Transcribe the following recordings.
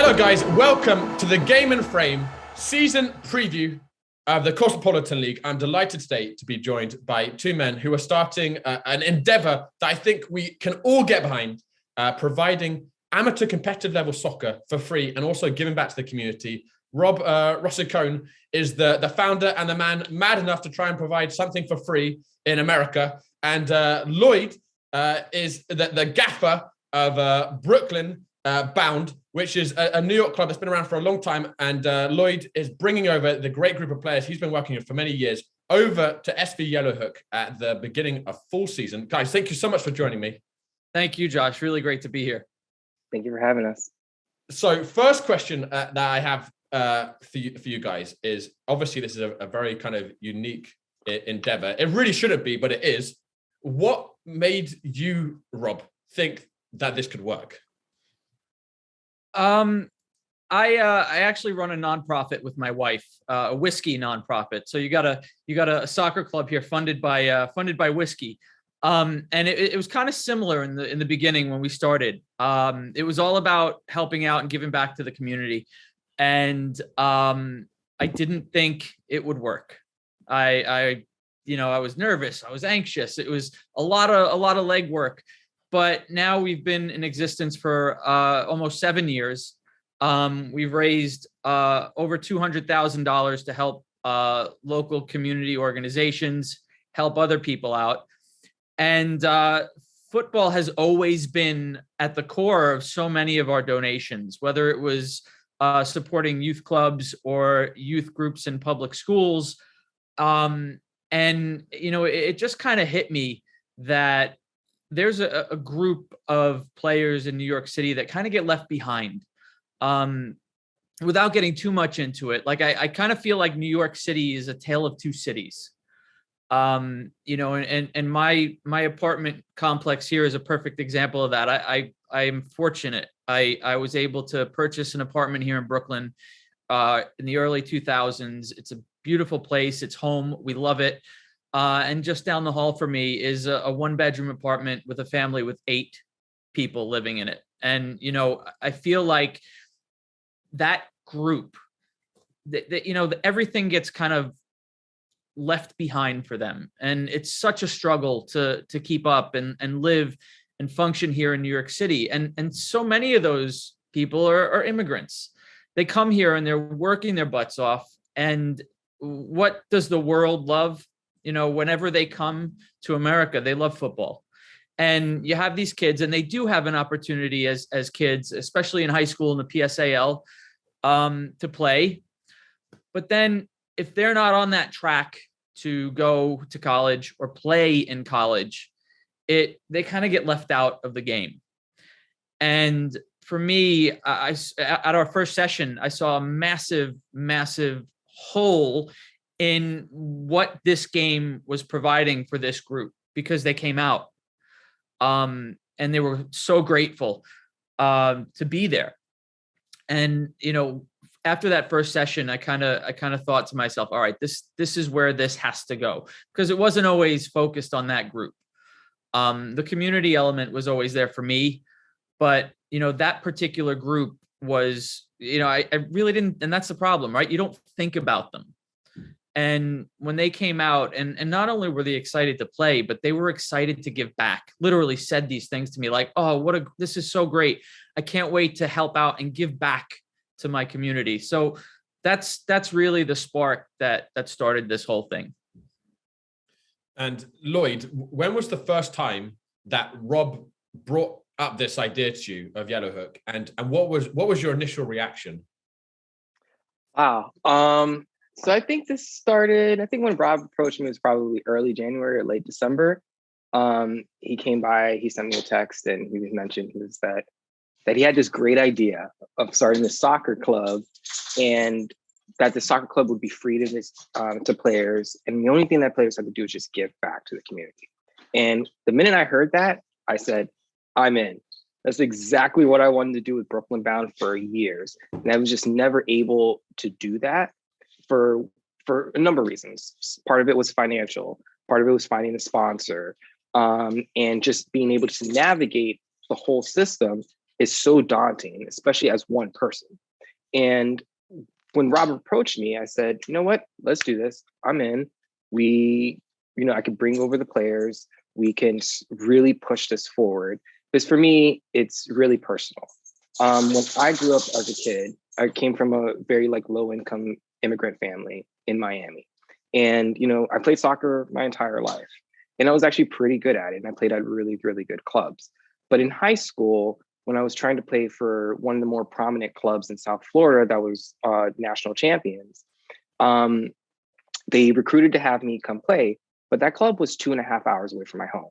Hello, guys. Welcome to the Game and Frame season preview of the Cosmopolitan League. I'm delighted today to be joined by two men who are starting an endeavor that I think we can all get behind, providing amateur competitive level soccer for free and also giving back to the community. Rob Rossicone is the founder and the man mad enough to try and provide something for free in America. And Lloyd is the gaffer of Brooklyn Bound, which is a New York club that's been around for a long time. And Lloyd is bringing over the great group of players he's been working with for many years over to SV Yellowhook at the beginning of fall season. Guys, thank you so much for joining me. Thank you, Josh. Really great to be here. Thank you for having us. So first question that I have for you guys is, obviously this is a very kind of unique endeavor. It really shouldn't be, but it is. What made you, Rob, think that this could work? I actually run a nonprofit with my wife, a whiskey nonprofit. So you got a soccer club here funded by whiskey. And it was kind of similar in the beginning when we started. It was all about helping out and giving back to the community. And I didn't think it would work. I was nervous. I was anxious. It was a lot of legwork. But now we've been in existence for almost 7 years. We've raised over $200,000 to help local community organizations, help other people out. And football has always been at the core of so many of our donations, whether it was supporting youth clubs or youth groups in public schools. And, it just kind of hit me that there's a group of players in New York City that kind of get left behind. Without getting too much into it, like I kind of feel like New York City is a tale of two cities. And my apartment complex here is a perfect example of that. I am fortunate. I was able to purchase an apartment here in Brooklyn in the early 2000s. It's a beautiful place. It's home. We love it. And just down the hall from me is a one-bedroom apartment with a family with 8 people living in it. And, I feel like that group, everything gets kind of left behind for them. And it's such a struggle to keep up and live and function here in New York City. And so many of those people are immigrants. They come here and they're working their butts off. And what does the world love? Whenever they come to America, they love football. And you have these kids, and they do have an opportunity as kids, especially in high school in the PSAL, to play. But then if they're not on that track to go to college or play in college, they kind of get left out of the game. And for me, at our first session, I saw a massive, massive hole in what this game was providing for this group, because they came out and they were so grateful to be there. And, after that first session, I kind of thought to myself, all right, this is where this has to go, because it wasn't always focused on that group. The community element was always there for me, but, that particular group was, I really didn't, and that's the problem, right? You don't think about them. And when they came out, and not only were they excited to play, but they were excited to give back. Literally said these things to me like, oh, this is so great. I can't wait to help out and give back to my community. So that's really the spark that started this whole thing. And Lloyd, when was the first time that Rob brought up this idea to you of Yellowhook, and what was your initial reaction? Wow. So I think this started, when Rob approached me, it was probably early January or late December. He came by, he sent me a text, and he mentioned that he had this great idea of starting a soccer club, and that the soccer club would be free to players. And the only thing that players had to do is just give back to the community. And the minute I heard that, I said, I'm in. That's exactly what I wanted to do with Brooklyn Bound for years. And I was just never able to do that for a number of reasons. Part of it was financial. Part of it was finding a sponsor, and just being able to navigate the whole system is so daunting, especially as one person. And when Rob approached me, I said, you know what, let's do this. I'm in. I could bring over the players. We can really push this forward. Because for me, it's really personal. When I grew up as a kid, I came from a very low income immigrant family in Miami. And, I played soccer my entire life. And I was actually pretty good at it. And I played at really, really good clubs. But in high school, when I was trying to play for one of the more prominent clubs in South Florida that was national champions, they recruited to have me come play. But that club was 2.5 hours away from my home.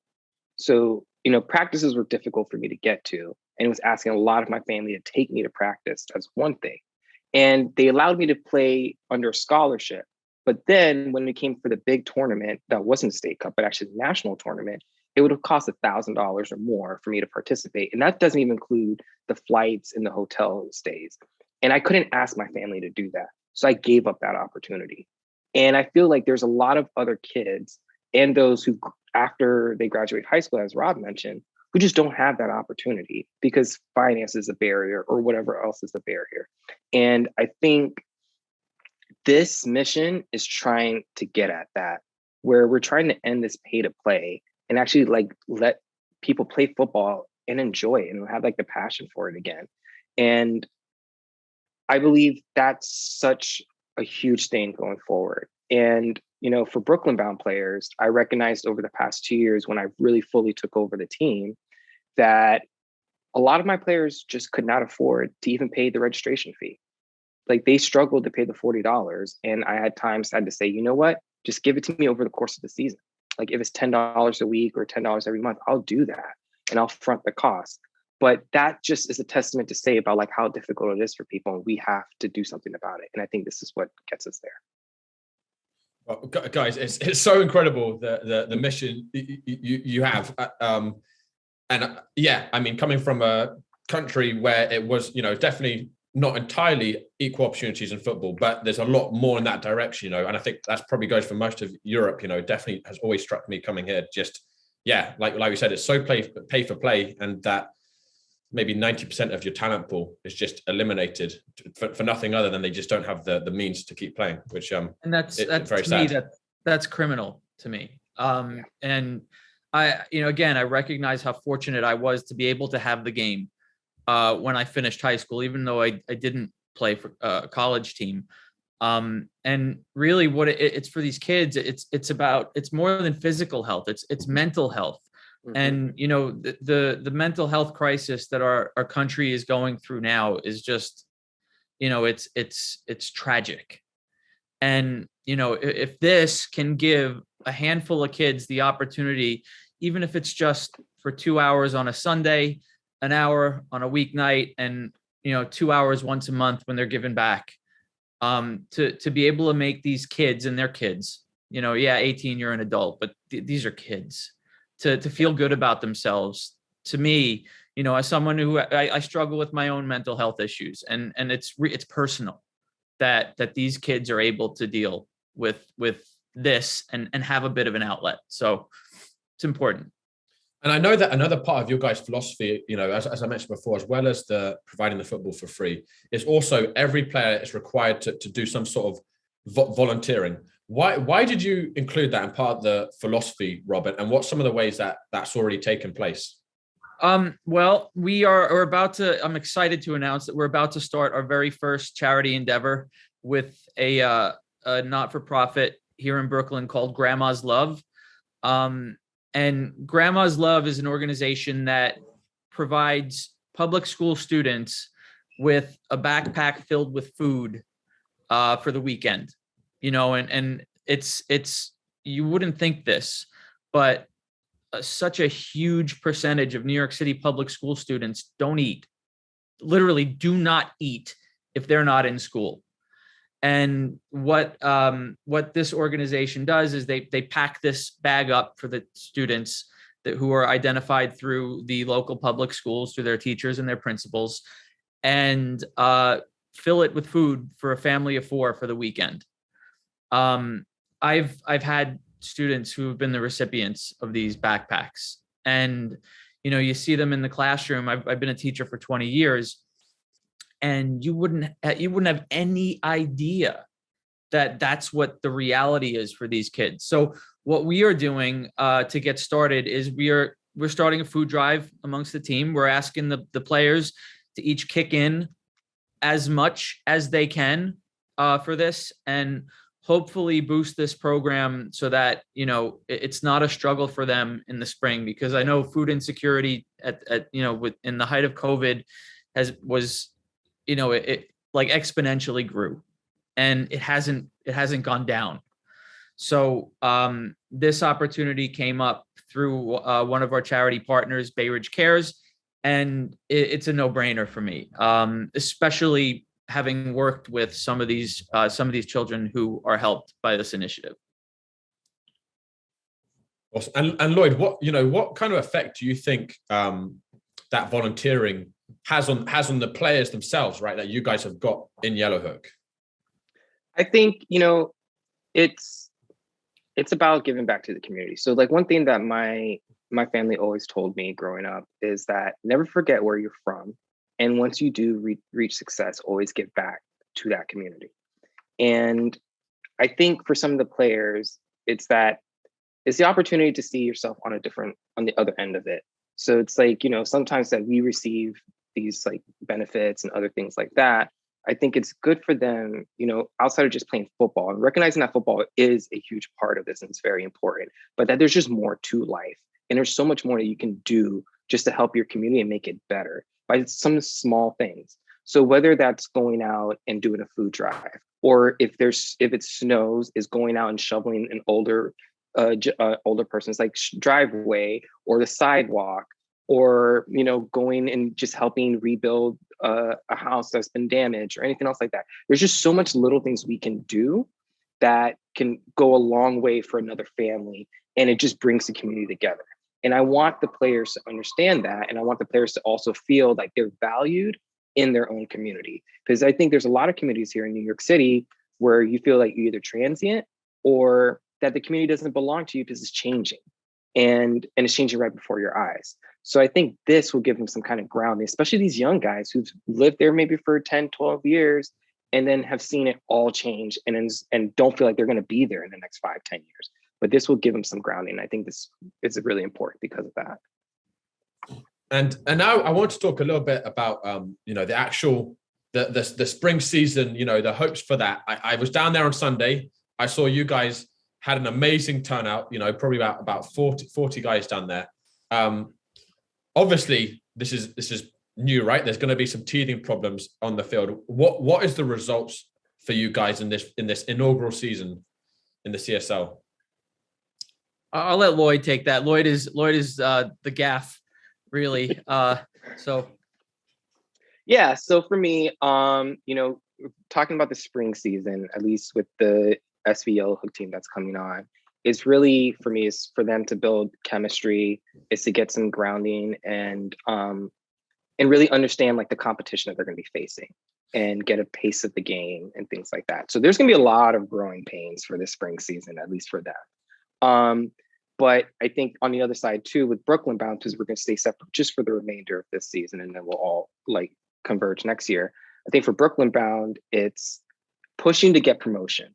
So, practices were difficult for me to get to. And it was asking a lot of my family to take me to practice. That's one thing. And they allowed me to play under scholarship. But then when it came for the big tournament, that wasn't state cup, but actually the national tournament, it would have cost $1,000 or more for me to participate. And that doesn't even include the flights and the hotel stays. And I couldn't ask my family to do that. So I gave up that opportunity. And I feel like there's a lot of other kids and those who, after they graduate high school, as Rob mentioned, who just don't have that opportunity because finance is a barrier or whatever else is a barrier. And I think this mission is trying to get at that, where we're trying to end this pay to play and actually let people play football and enjoy it and have the passion for it again. And I believe that's such a huge thing going forward. And, for Brooklyn bound players, I recognized over the past 2 years when I really fully took over the team that a lot of my players just could not afford to even pay the registration fee. They struggled to pay the $40. And I had to say, you know what, just give it to me over the course of the season. If it's $10 a week or $10 every month, I'll do that and I'll front the cost. But that just is a testament to say about how difficult it is for people. And we have to do something about it. And I think this is what gets us there. Well, guys, it's so incredible the mission you have. Coming from a country where it was, definitely not entirely equal opportunities in football, but there's a lot more in that direction, and I think that's probably goes for most of Europe, definitely has always struck me coming here. Just, like we said, it's so pay for play, and that maybe 90% of your talent pool is just eliminated for nothing other than they just don't have the means to keep playing, which and that's very to sad. me, that's criminal to me. And I again, I recognize how fortunate I was to be able to have the game when I finished high school, even though I didn't play for a college team. And really what it's for these kids, it's more than physical health. It's mental health. Mm-hmm. And, the mental health crisis that our country is going through now is just, it's tragic. And, if this can give a handful of kids the opportunity, even if it's just for 2 hours on a Sunday, an hour on a weeknight, and, 2 hours once a month when they're given back, to be able to make these kids and their kids, 18, you're an adult, but these are kids, to feel good about themselves. To me, as someone who I struggle with my own mental health issues, and it's personal that these kids are able to deal with this and have a bit of an outlet. So it's important. And I know that another part of your guys' philosophy, as I mentioned before, as well as the providing the football for free, is also every player is required to do some sort of volunteering. Why did you include that in part of the philosophy, Robert? And what's some of the ways that's already taken place? Well, we're about to. I'm excited to announce that we're about to start our very first charity endeavor with a not-for-profit here in Brooklyn called Grandma's Love. And Grandma's Love is an organization that provides public school students with a backpack filled with food for the weekend. And it's you wouldn't think this, but such a huge percentage of New York City public school students don't eat, literally do not eat if they're not in school. And what this organization does is they pack this bag up for the students who are identified through the local public schools, through their teachers and their principals, and fill it with food for a family of 4 for the weekend. I've had students who have been the recipients of these backpacks, and you see them in the classroom. I've been a teacher for 20 years, and you wouldn't have any idea that that's what the reality is for these kids. So what we are doing to get started is we're starting a food drive amongst the team. We're asking the players to each kick in as much as they can for this, and hopefully boost this program so that it's not a struggle for them in the spring, because I know food insecurity at in the height of COVID was it like exponentially grew, and it hasn't gone down. So this opportunity came up through one of our charity partners, Bay Ridge Cares, and it's a no-brainer for me, especially having worked with some of these children who are helped by this initiative. Awesome. And Lloyd, what kind of effect do you think that volunteering has on the players themselves, right? That you guys have got in Yellowhook? I think it's about giving back to the community. So like one thing that my family always told me growing up is that never forget where you're from, and once you do reach success, always give back to that community. And I think for some of the players, it's the opportunity to see yourself on the other end of it. So it's like, sometimes that we receive these like benefits and other things like that. I think it's good for them, outside of just playing football, and recognizing that football is a huge part of this and it's very important, but that there's just more to life. And there's so much more that you can do just to help your community and make it better by some small things. So whether that's going out and doing a food drive, or if it snows, is going out and shoveling an older person's like driveway or the sidewalk, or going and just helping rebuild a house that's been damaged or anything else like that. There's just so much little things we can do that can go a long way for another family, and it just brings the community together. And I want the players to understand that, and I want the players to also feel like they're valued in their own community, because I think there's a lot of communities here in New York City where you feel like you're either transient or that the community doesn't belong to you because it's changing, and it's changing right before your eyes. So I think this will give them some kind of grounding, especially these young guys who've lived there maybe for 10, 12 years and then have seen it all change and don't feel like they're going to be there in the next 5, 10 years. But this will give them some grounding. I think this is really important because of that. And now I want to talk a little bit about the actual the spring season, the hopes for that. I was down there on Sunday. I saw you guys had an amazing turnout, probably about 40 guys down there. Obviously this is new, right? There's going to be some teething problems on the field. What is the results for you guys in this inaugural season in the CSL? I'll let Lloyd take that. Lloyd is the gaff, really. So for me, talking about the spring season, at least with the SV Yellowhook team that's coming on, is really for me is for them to build chemistry, is to get some grounding and really understand like the competition that they're going to be facing and get a pace of the game and things like that. So there's going to be a lot of growing pains for this spring season, at least for them. But I think on the other side too, with Brooklyn bound, because we're going to stay separate just for the remainder of this season, and then we'll all like converge next year. I think for Brooklyn bound, it's pushing to get promotion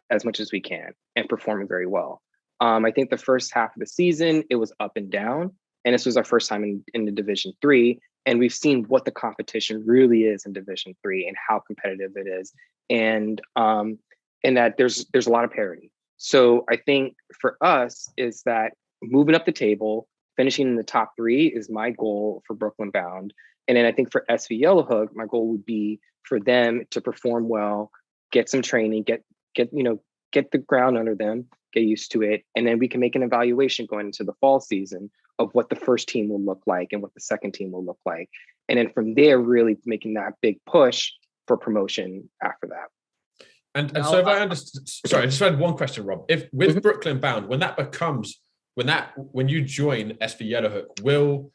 as much as we can and performing very well. I think the first half of the season, it was up and down, and this was our first time in the Division 3, and we've seen what the competition really is in Division 3 and how competitive it is, and that there's a lot of parity. So I think for us is that moving up the table, finishing in the top 3 is my goal for Brooklyn bound. And then I think for SV Yellowhook, my goal would be for them to perform well, get some training, get the ground under them, get used to it. And then we can make an evaluation going into the fall season of what the first team will look like and what the second team will look like. And then from there, really making that big push for promotion after that. And so if I understand, sorry, I just had one question, Rob. If with Brooklyn bound, when you join SV Yellowhook, will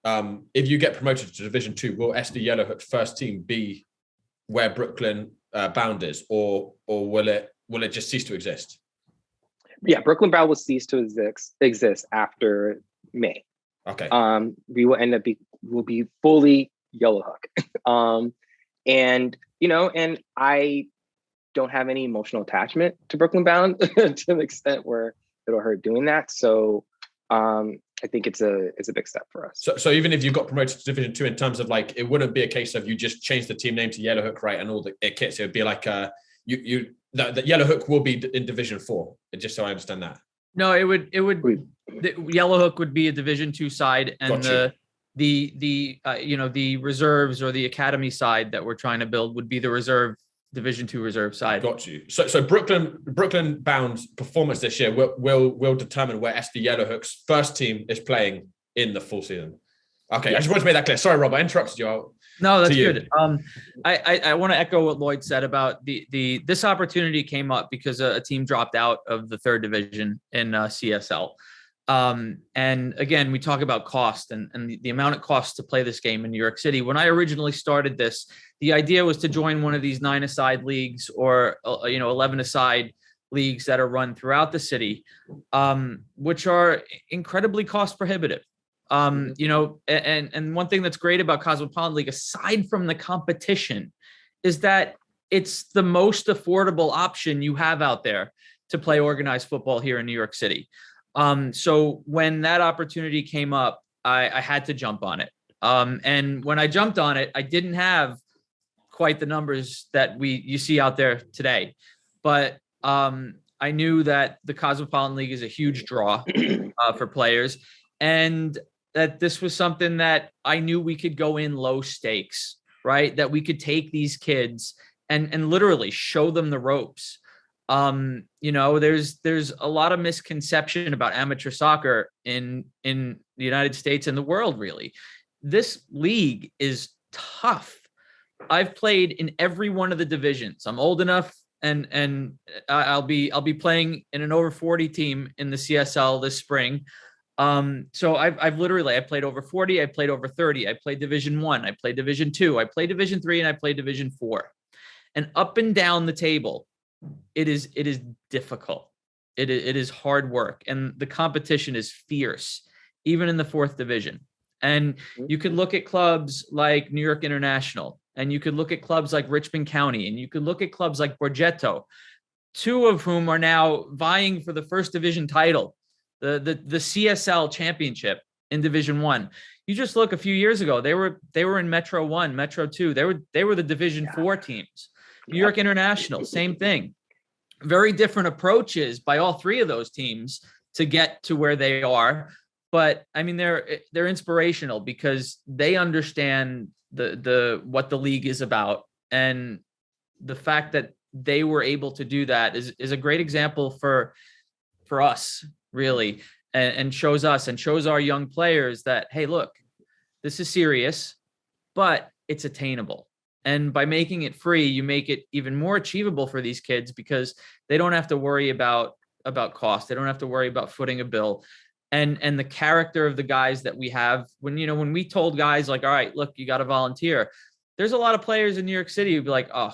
if you get promoted to Division 2, will SV Yellowhook first team be where Brooklyn bound is, or will it just cease to exist? Yeah, Brooklyn bound will cease to exist after May. Okay. We will be fully Yellow Hook. And and I don't have any emotional attachment to Brooklyn Bound to the extent where it'll hurt doing that. So I think it's a big step for us. So even if you got promoted to Division 2, in terms of like, it wouldn't be a case of you just change the team name to Yellow Hook, right, and all the kits. It would be like the Yellow Hook will be in Division 4. Just so I understand that. No, it would. The Yellow Hook would be a Division 2 side, and the reserves or the academy side that we're trying to build would be the Division 2 reserve side. Got you. So Brooklyn Bound's performance this year will determine where SD Yellow Hook's first team is playing in the full season. Okay, yes. I just wanted to make that clear. Sorry, Rob, I interrupted you. No, that's good. I want to echo what Lloyd said about this opportunity came up because a team dropped out of the third division in CSL. And again, we talk about cost and the amount it costs to play this game in New York City. When I originally started this, the idea was to join one of these 9-a-side leagues or 11-a-side leagues that are run throughout the city, which are incredibly cost prohibitive. And one thing that's great about Cosmopolitan League, aside from the competition, is that it's the most affordable option you have out there to play organized football here in New York City. So when that opportunity came up, I had to jump on it. And when I jumped on it, I didn't have quite the numbers that you see out there today, but I knew that the Cosmopolitan League is a huge draw for players, and that this was something that I knew we could go in low stakes, right? That we could take these kids and literally show them the ropes. There's a lot of misconception about amateur soccer in the United States and the world, really. This league is tough. I've played in every one of the divisions. I'm old enough and I'll be playing in an over 40 team in the CSL this spring. So I played over 40, I played over 30, I played Division 1, I played Division 2, I played Division 3, and I played Division 4. And up and down the table, it is difficult. It is hard work, and the competition is fierce, even in the 4th division. And you could look at clubs like New York International, and you could look at clubs like Richmond County, and you could look at clubs like Borgetto, 2 of whom are now vying for the 1st division title, the CSL championship in Division 1. You just look a few years ago, they were in Metro 1, Metro 2. They were the Division 4 teams. New York International, same thing. Very different approaches by all 3 of those teams to get to where they are. But I mean, they're inspirational because they understand what the league is about, and the fact that they were able to do that is a great example for us, really, and shows our young players that, hey, look, this is serious, but it's attainable. And by making it free, you make it even more achievable for these kids because they don't have to worry about cost. They don't have to worry about footing a bill. And the character of the guys that we have, when we told guys like, all right, look, you got to volunteer. There's a lot of players in New York City who'd be like, oh,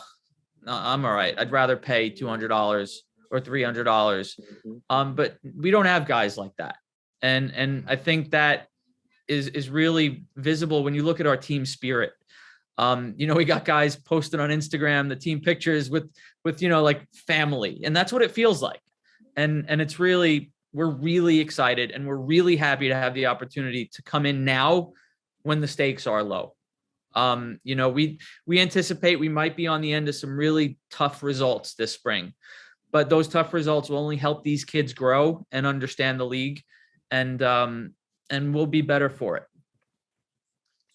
no, I'm all right. I'd rather pay $200 or $300. But we don't have guys like that. And I think that is really visible when you look at our team spirit. We got guys posted on Instagram, the team pictures with like family, and that's what it feels like. And it's really, we're really excited and we're really happy to have the opportunity to come in now when the stakes are low. We anticipate we might be on the end of some really tough results this spring, but those tough results will only help these kids grow and understand the league, and we'll be better for it.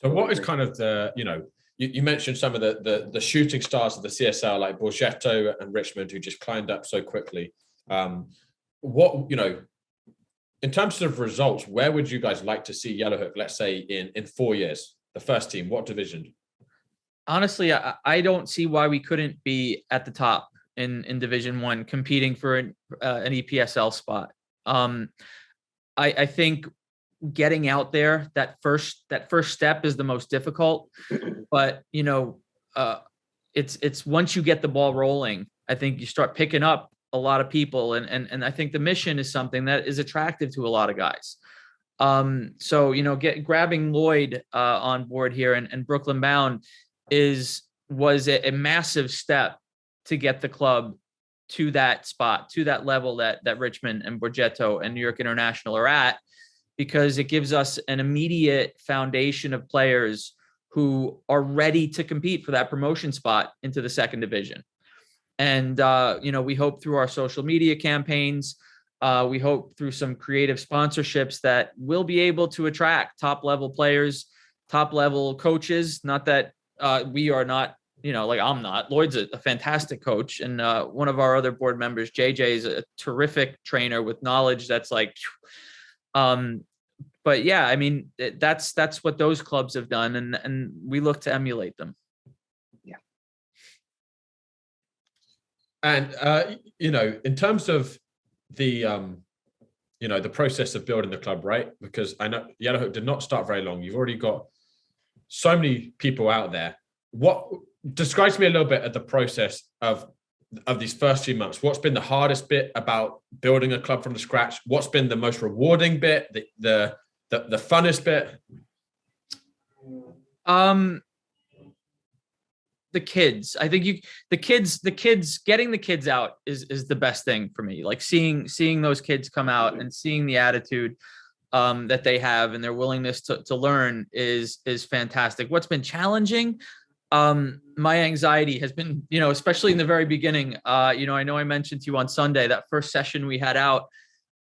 So what is kind of you mentioned some of the shooting stars of the CSL, like Borgetto and Richmond, who just climbed up so quickly. In terms of results, where would you guys like to see Yellow Hook, let's say in 4 years, the first team? What division? Honestly, I don't see why we couldn't be at the top in Division 1, competing for an EPSL spot. I think getting out there, that first step is the most difficult, but it's once you get the ball rolling, I think you start picking up a lot of people, and I think the mission is something that is attractive to a lot of guys. So, grabbing Lloyd on board here and Brooklyn Bound was a massive step to get the club to that spot, to that level that Richmond and Borgetto and New York International are at, because it gives us an immediate foundation of players who are ready to compete for that promotion spot into the second division. And, we hope through our social media campaigns, we hope through some creative sponsorships that we'll be able to attract top level players, top level coaches. Not that we are not, I'm not. Lloyd's a fantastic coach. And one of our other board members, JJ, is a terrific trainer with knowledge that's like, but yeah, I mean, that's what those clubs have done. And we look to emulate them. Yeah. And, in terms of the process of building the club, right? Because I know Yellowhook did not start very long. You've already got so many people out there. What describes me a little bit of the process of these first few months? What's been the hardest bit about building a club from scratch? What's been the most rewarding bit? The funnest bit? The kids. I think the kids getting the kids out is the best thing for me. Like seeing those kids come out and seeing the attitude that they have and their willingness to learn is fantastic. What's been challenging? My anxiety has been, especially in the very beginning. I know I mentioned to you on Sunday, that first session we had out,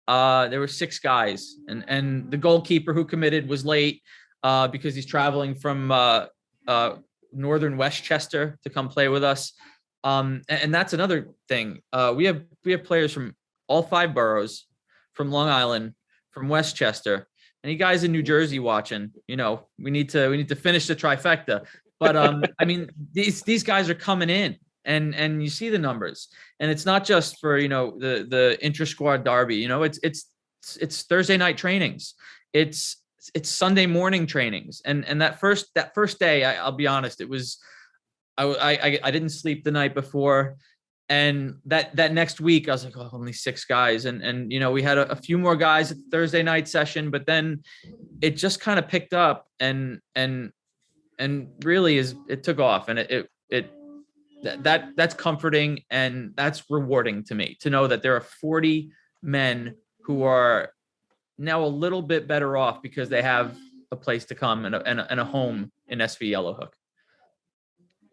there were 6 guys, and the goalkeeper who committed was late because he's traveling from northern Westchester to come play with us. And that's another thing. We have players from all 5 boroughs, from Long Island, from Westchester. Any guys in New Jersey watching, we need to finish the trifecta. But I mean, these guys are coming in, and you see the numbers, and it's not just for the intra-squad derby. It's Thursday night trainings. It's Sunday morning trainings, and that first day, I'll be honest, it was I didn't sleep the night before, and that next week I was like, oh, only 6 guys, and we had a few more guys at the Thursday night session, but then it just kind of picked up and really it took off, and that's comforting, and that's rewarding to me to know that there are 40 men who are now a little bit better off because they have a place to come and a home in SV Yellowhook.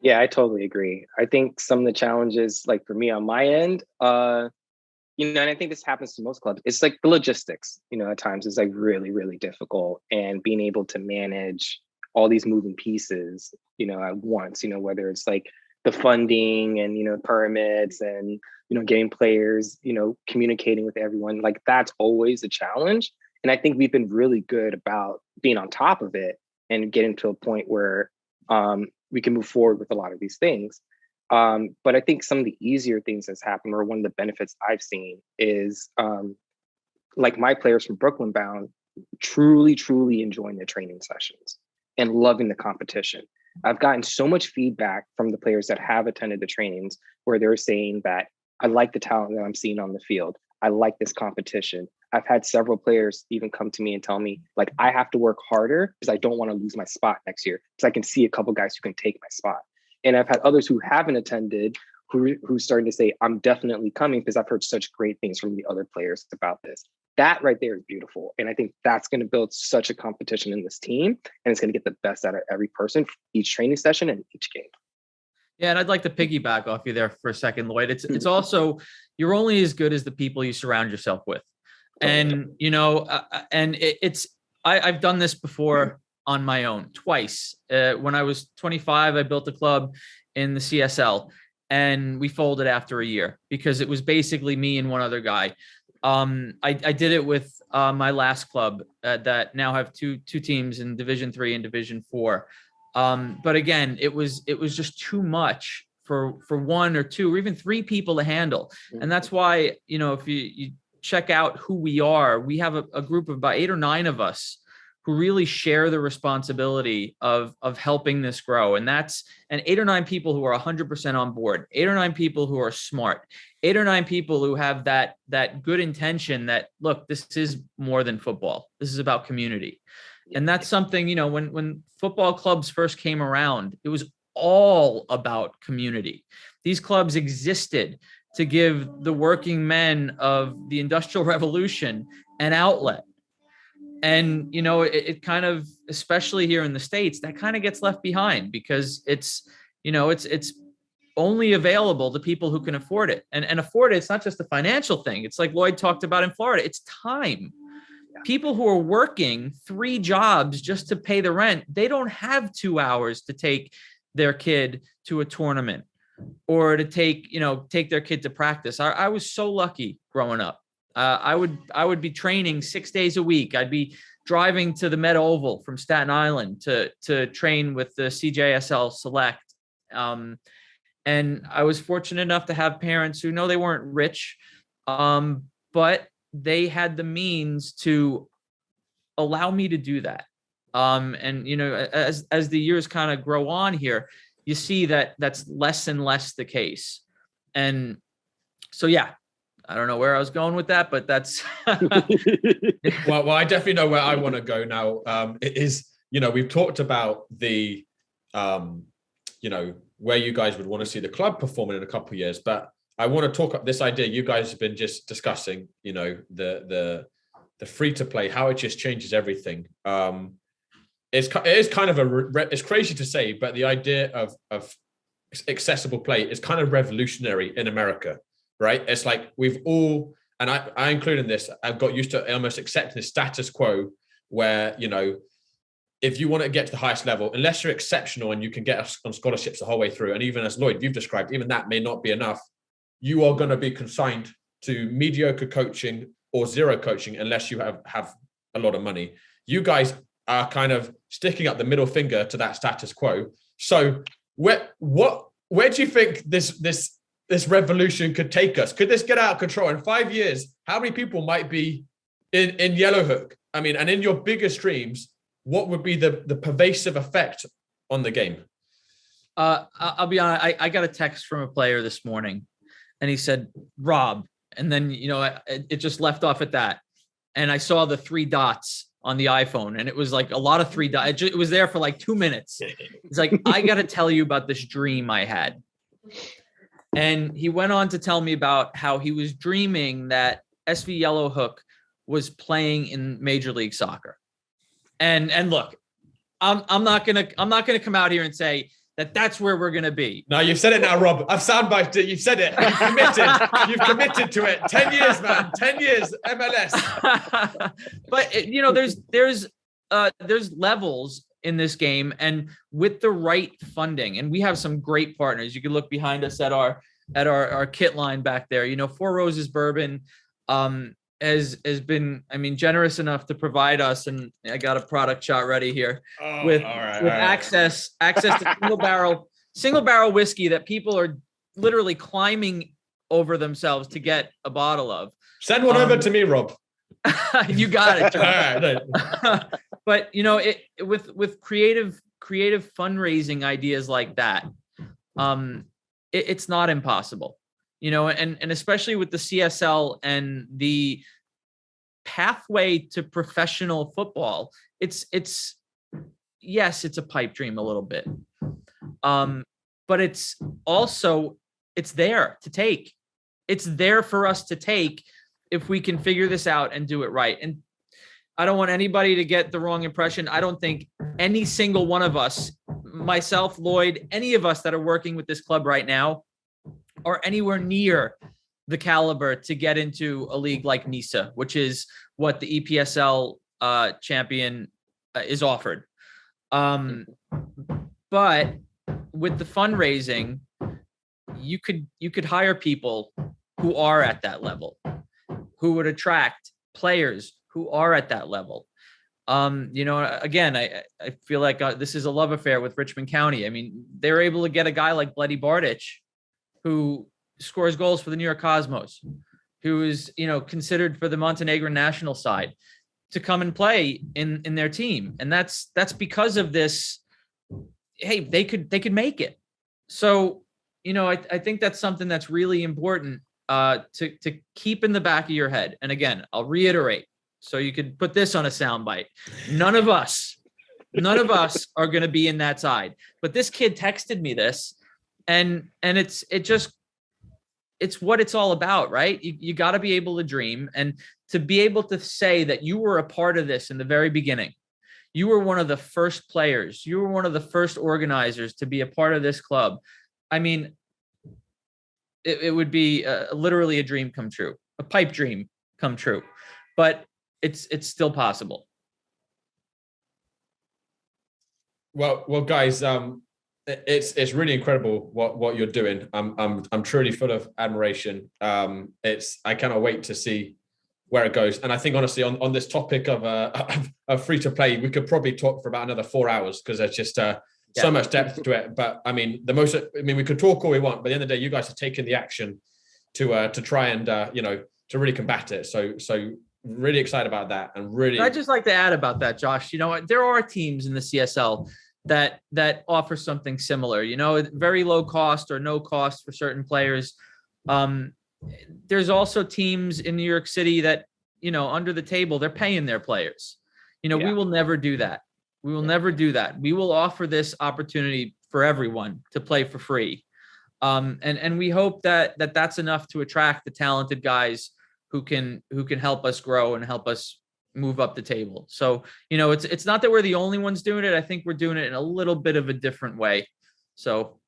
Yeah, I totally agree. I think some of the challenges, like for me on my end, and I think this happens to most clubs, it's like the logistics, at times is like really, really difficult, and being able to manage all these moving pieces, at once, whether it's like the funding and, permits and, getting players, communicating with everyone, like that's always a challenge. And I think we've been really good about being on top of it and getting to a point where we can move forward with a lot of these things. But I think some of the easier things that's happened, or one of the benefits I've seen, is like my players from Brooklyn Bound truly, truly enjoying the training sessions and loving the competition. I've gotten so much feedback from the players that have attended the trainings where they're saying that I like the talent that I'm seeing on the field. I like this competition. I've had several players even come to me and tell me, like, I have to work harder because I don't want to lose my spot next year, because I can see a couple guys who can take my spot. And I've had others who haven't attended who's starting to say, I'm definitely coming because I've heard such great things from the other players about this. That right there is beautiful. And I think that's going to build such a competition in this team, and it's going to get the best out of every person, each training session and each game. Yeah, and I'd like to piggyback off you there for a second, Lloyd. It's also, you're only as good as the people you surround yourself with. And, I've done this before on my own twice. When I was 25, I built a club in the CSL, and we folded after a year because it was basically me and one other guy. I did it with my last club that now have two teams in Division 3 and Division 4. But again, it was just too much for 1 or 2 or even 3 people to handle. And that's why, if you check out who we are, we have a group of about 8 or 9 of us who really share the responsibility of helping this grow. And 8 or 9 people who are 100% on board, 8 or 9 people who are smart, 8 or 9 people who have that good intention that, look, this is more than football. This is about community. And that's something, you know, when football clubs first came around, it was all about community. These clubs existed to give the working men of the Industrial Revolution an outlet. And, you know, it kind of, especially here in the States, that kind of gets left behind because it's only available to people who can afford it. And afford it, it's not just a financial thing. It's like Lloyd talked about in Florida, it's time. People who are working 3 jobs just to pay the rent, they don't have 2 hours to take their kid to a tournament or to take their kid to practice. I was so lucky growing up. I would be training 6 days a week. I'd be driving to the Met Oval from Staten Island to train with the CJSL Select. And I was fortunate enough to have parents who, no, they weren't rich, but they had the means to allow me to do that. And, you know, as the years kind of grow on here, you see that that's less and less the case. And so, yeah, I don't know where I was going with that, but that's well, I definitely know where I want to go now. It is, you know, we've talked about the, you know, where you guys would want to see the club performing in a couple of years, but I want to talk about this idea you guys have been just discussing, you know, the free to play, how it just changes everything. It is kind of it's crazy to say, but the idea of accessible play is kind of revolutionary in America. Right? It's like we've all, and I include in this, I've got used to almost accepting the status quo where, you know, if you want to get to the highest level, unless you're exceptional and you can get on scholarships the whole way through, and even as Lloyd, you've described, even that may not be enough, you are going to be consigned to mediocre coaching or zero coaching unless you have a lot of money. You guys are kind of sticking up the middle finger to that status quo. So where do you think this revolution could take us? Could this get out of control in 5 years? How many people might be in Yellowhook? I mean, and in your biggest dreams, what would be the pervasive effect on the game? I'll be honest. I got a text from a player this morning and he said, Rob, and then, you know, it just left off at that. And I saw the 3 dots on the iPhone and it was like a lot of 3 dots. It was there for like 2 minutes. It's like, I got to tell you about this dream I had. And he went on to tell me about how he was dreaming that SV Yellowhook was playing in Major League Soccer. And look, I'm not gonna come out here and say that that's where we're gonna be. No, you've said it now, Rob. I've soundbited it. You've said it. You've committed. You've committed to it. 10 years, man. 10 years MLS. But you know, there's levels in this game, and with the right funding, and we have some great partners. You can look behind us at our kit line back there. You know, Four Roses Bourbon has been, I mean, generous enough to provide us, and I got a product shot ready here with access to single barrel whiskey that people are literally climbing over themselves to get a bottle of. Send one over to me, Rob. You got it, John. All right. But you know, with creative fundraising ideas like that, it's not impossible, you know, and especially with the CSL and the pathway to professional football, it's yes, it's a pipe dream a little bit, but it's also, it's there to take. It's there for us to take if we can figure this out and do it right. And I don't want anybody to get the wrong impression. I don't think any single one of us, myself, Lloyd, any of us that are working with this club right now are anywhere near the caliber to get into a league like NISA, which is what the EPSL champion is offered. But with the fundraising, you could hire people who are at that level, who would attract players who are at that level. You know, again, I feel like this is a love affair with Richmond County. I mean, they're able to get a guy like Bloody Bardich, who scores goals for the New York Cosmos, who is, you know, considered for the Montenegrin national side. to come and play in their team. And that's because of this. Hey, they could make it. So, I think that's something that's really important to keep in the back of your head. And again, I'll reiterate, so you could put this on a soundbite. None of us are going to be in that side. But this kid texted me this, and it's what it's all about, right? You got to be able to dream, and to be able to say that you were a part of this in the very beginning. You were one of the first players. You were one of the first organizers to be a part of this club. I mean, it would be literally a dream come true, a pipe dream come true, but it's still possible. Well, guys, it's really incredible what you're doing. I'm truly full of admiration. I cannot wait to see where it goes. And I think honestly, on this topic of free to play, we could probably talk for about another 4 hours, because there's just so much depth to it. But I mean, we could talk all we want, but at the end of the day, you guys have taken the action to try and to really combat it. So really excited about that, and really. I'd just like to add about that, Josh. There are teams in the CSL that offer something similar. Very low cost or no cost for certain players. There's also teams in New York City that under the table they're paying their players. We will never do that. We will never do that. We will offer this opportunity for everyone to play for free. And we hope that's enough to attract the talented guys who can help us grow and help us move up the table. So, it's not that we're the only ones doing it. I think we're doing it in a little bit of a different way. So.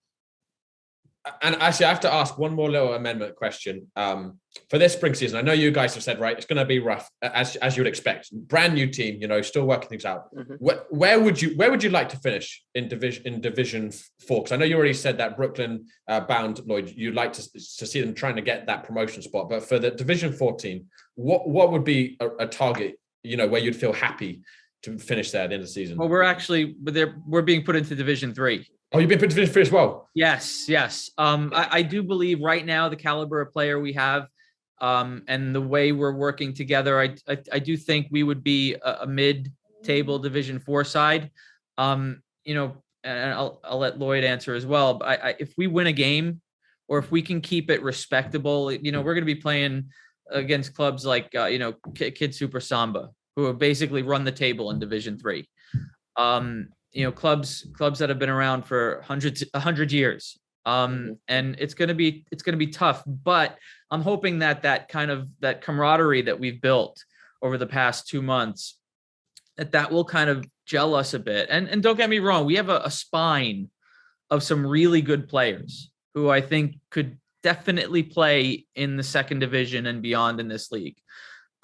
And actually, I have to ask one more little amendment question. For this spring season, I know you guys have said, right, it's going to be rough, as you would expect. Brand new team, still working things out. Mm-hmm. Where would you like to finish in Division 4? Because I know you already said that Brooklyn bound, Lloyd, you'd like to see them trying to get that promotion spot. But for the Division 4 team, what would be a target, where you'd feel happy to finish there at the end of the season? Well, we're being put into Division 3. Oh, you've been put to Division 3 as well? Yes. I do believe right now the caliber of player we have, and the way we're working together, I do think we would be a mid-table Division 4 side. And I'll let Lloyd answer as well. But if we win a game, or if we can keep it respectable, we're going to be playing against clubs like Kid Super Samba, who have basically run the table in Division 3. Clubs that have been around for 100 years. And it's going to be tough, but I'm hoping that camaraderie that we've built over the past 2 months, that will kind of gel us a bit. And don't get me wrong, we have a spine of some really good players who I think could definitely play in the second division and beyond in this league.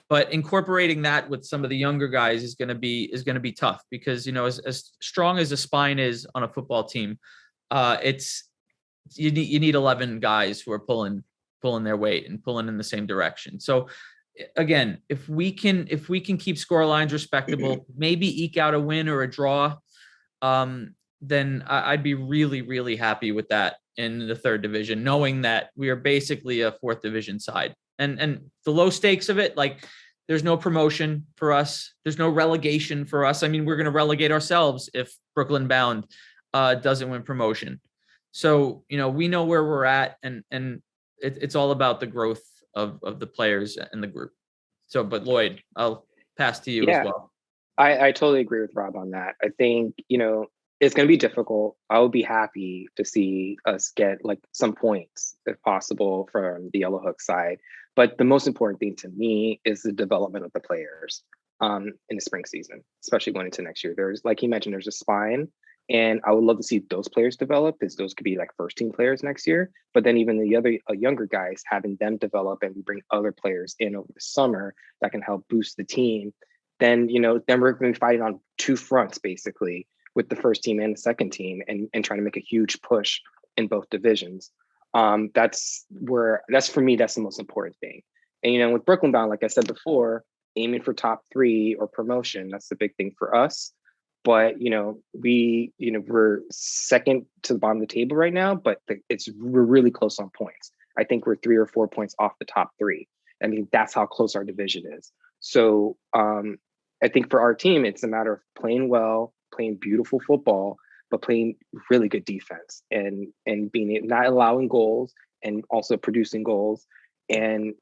But incorporating that with some of the younger guys is going to be tough, because as strong as the spine is on a football team, you need 11 guys who are pulling their weight and pulling in the same direction. So again, if we can keep score lines respectable, maybe eke out a win or a draw, then I'd be really, really happy with that in the third division, knowing that we are basically a fourth division side. And the low stakes of it, like, there's no promotion for us. There's no relegation for us. I mean, we're going to relegate ourselves if Brooklyn Bound doesn't win promotion. So, we know where we're at, and it's all about the growth of the players and the group. So, but Lloyd, I'll pass to you as well. I totally agree with Rob on that. I think, it's going to be difficult. I would be happy to see us get some points, if possible, from the Yellow Hook side. But the most important thing to me is the development of the players in the spring season, especially going into next year. There's, like he mentioned, there's a spine, and I would love to see those players develop, because those could be first team players next year. But then even the other younger guys, having them develop, and we bring other players in over the summer that can help boost the team. Then we're going to be fighting on two fronts, basically, with the first team and the second team, and trying to make a huge push in both divisions. That's for me, that's the most important thing. And with Brooklyn Bound, like I said before, aiming for top 3 or promotion, that's the big thing for us. But we're second to the bottom of the table right now, but we're really close on points. I think we're 3 or 4 points off the top 3. I mean, that's how close our division is. So I think for our team, it's a matter of playing well, playing beautiful football, but playing really good defense and being not allowing goals and also producing goals and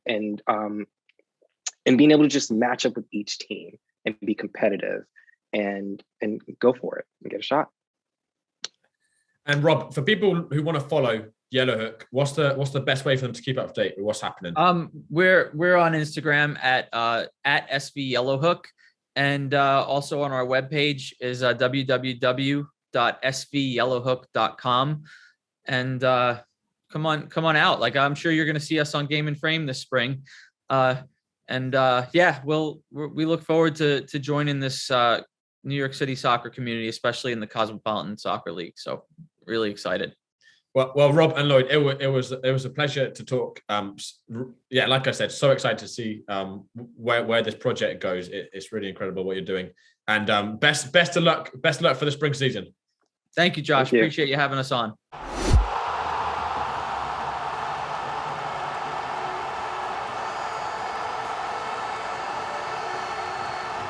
being able to just match up with each team and be competitive and go for it and get a shot. And Rob, for people who want to follow Yellowhook, what's the best way for them to keep up to date with what's happening? We're on Instagram at SV Yellowhook, and also on our webpage is www.svyellowhook.com. And come on out. Like, I'm sure you're going to see us on Game and Frame this spring. We look forward to joining this New York City soccer community, especially in the Cosmopolitan Soccer League. So really excited. Well, Rob and Lloyd, it was a pleasure to talk. Like I said, so excited to see where this project goes. It's really incredible what you're doing, and best of luck for the spring season. Thank you, Josh. Appreciate you having us on.